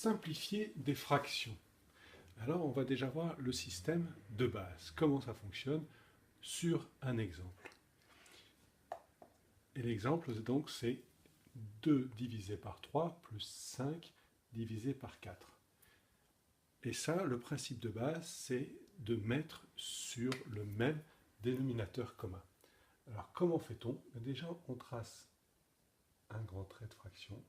simplifier des fractions. Alors on va déjà voir le système de base, comment ça fonctionne sur un exemple. Et l'exemple donc c'est 2 divisé par 3 plus 5 divisé par 4. Et ça, le principe de base, c'est de mettre sur le même dénominateur commun. Alors comment fait-on? Déjà on trace un grand trait de fraction.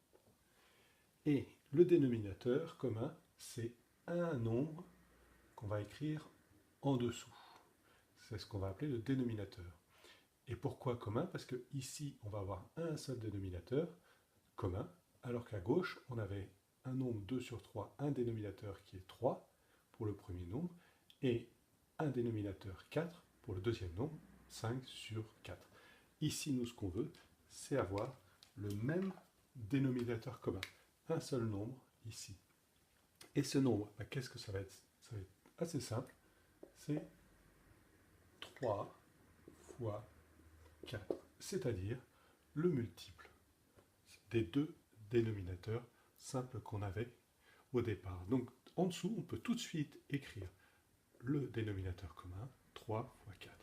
Et le dénominateur commun, c'est un nombre qu'on va écrire en dessous. C'est ce qu'on va appeler le dénominateur. Et pourquoi commun? Parce que ici, on va avoir un seul dénominateur commun, alors qu'à gauche, on avait un nombre 2 sur 3, un dénominateur qui est 3 pour le premier nombre, et un dénominateur 4 pour le deuxième nombre, 5 sur 4. Ici, nous, ce qu'on veut, c'est avoir le même dénominateur commun. Un seul nombre ici. Et ce nombre, qu'est-ce que ça va être? Ça va être assez simple. C'est 3 fois 4, c'est-à-dire le multiple des deux dénominateurs simples qu'on avait au départ. Donc en dessous, on peut tout de suite écrire le dénominateur commun, 3 fois 4.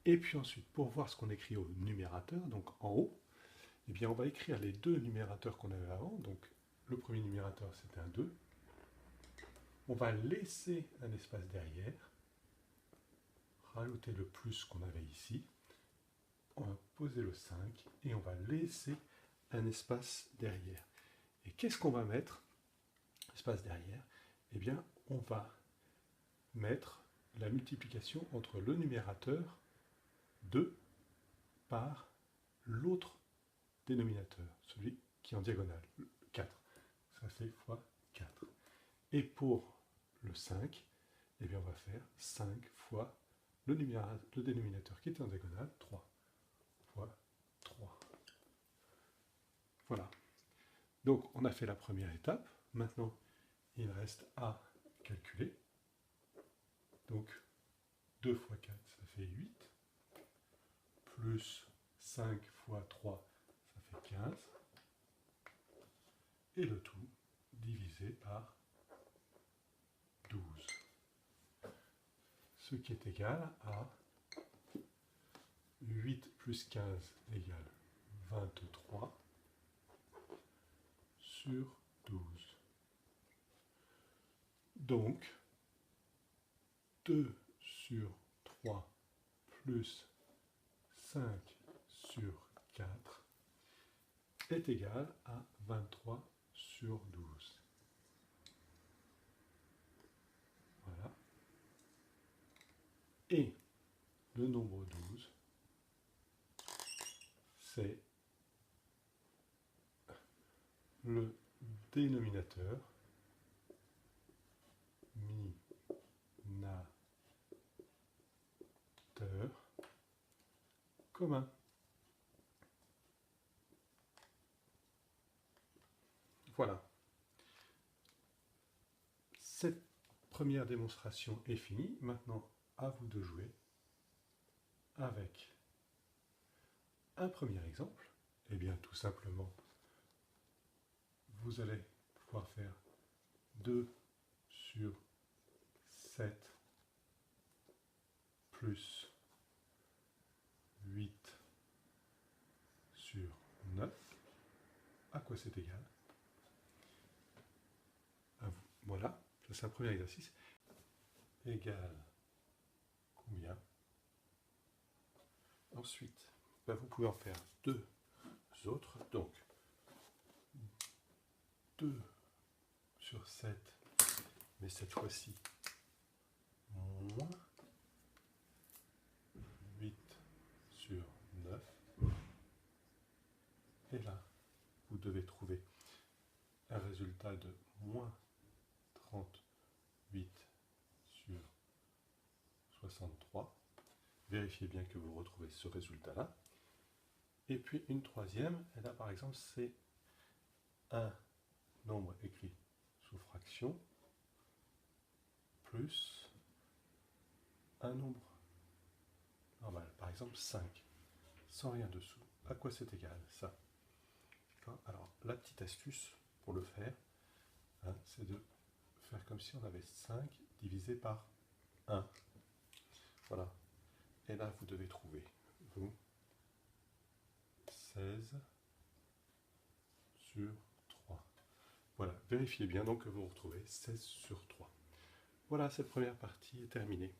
Et puis ensuite, pour voir ce qu'on écrit au numérateur, donc en haut, eh bien on va écrire les deux numérateurs qu'on avait avant. Donc le premier numérateur, c'était un 2. On va laisser un espace derrière, rajouter le plus qu'on avait ici. On va poser le 5 et on va laisser un espace derrière. Et qu'est-ce qu'on va mettre, espace derrière? Eh bien, on va mettre la multiplication entre le numérateur 2 par l'autre dénominateur, celui qui est en diagonale, 4. Ça fait fois 4. Et pour le 5, eh bien, on va faire 5 fois le dénominateur qui est en diagonale, 3 fois 3. Voilà. Donc, on a fait la première étape. Maintenant, il reste à calculer. Donc, 2 fois 4, ça fait 8. Plus 5 fois 3, ça fait 15. Et le tout divisé par 12. Ce qui est égal à 8 plus 15 égale 23 sur 12. Donc, 2 sur 3 plus 5 sur 4 est égal à 23 sur 12. Voilà. Et le nombre 12, c'est le dénominateur commun. Voilà. Cette première démonstration est finie. Maintenant, à vous de jouer avec un premier exemple. Eh bien, tout simplement, vous allez pouvoir faire 2 sur 7 plus 8 sur 9. À quoi c'est égal? Voilà, c'est un premier exercice. Égal combien? Ensuite, vous pouvez en faire deux autres. Donc, 2 sur 7, mais cette fois-ci, moins 8 sur 9. Et là, vous devez trouver un résultat de moins 38 sur 63. Vérifiez bien que vous retrouvez ce résultat-là. Et puis une troisième, et là par exemple, c'est un nombre écrit sous fraction plus un nombre normal, par exemple 5, sans rien dessous. À quoi c'est égal ça? Alors, la petite astuce pour le faire, hein, c'est de faire comme si on avait 5 divisé par 1. Voilà. Et là, vous devez trouver, vous, 16 sur 3. Voilà, vérifiez bien donc que vous retrouvez 16 sur 3. Voilà, cette première partie est terminée.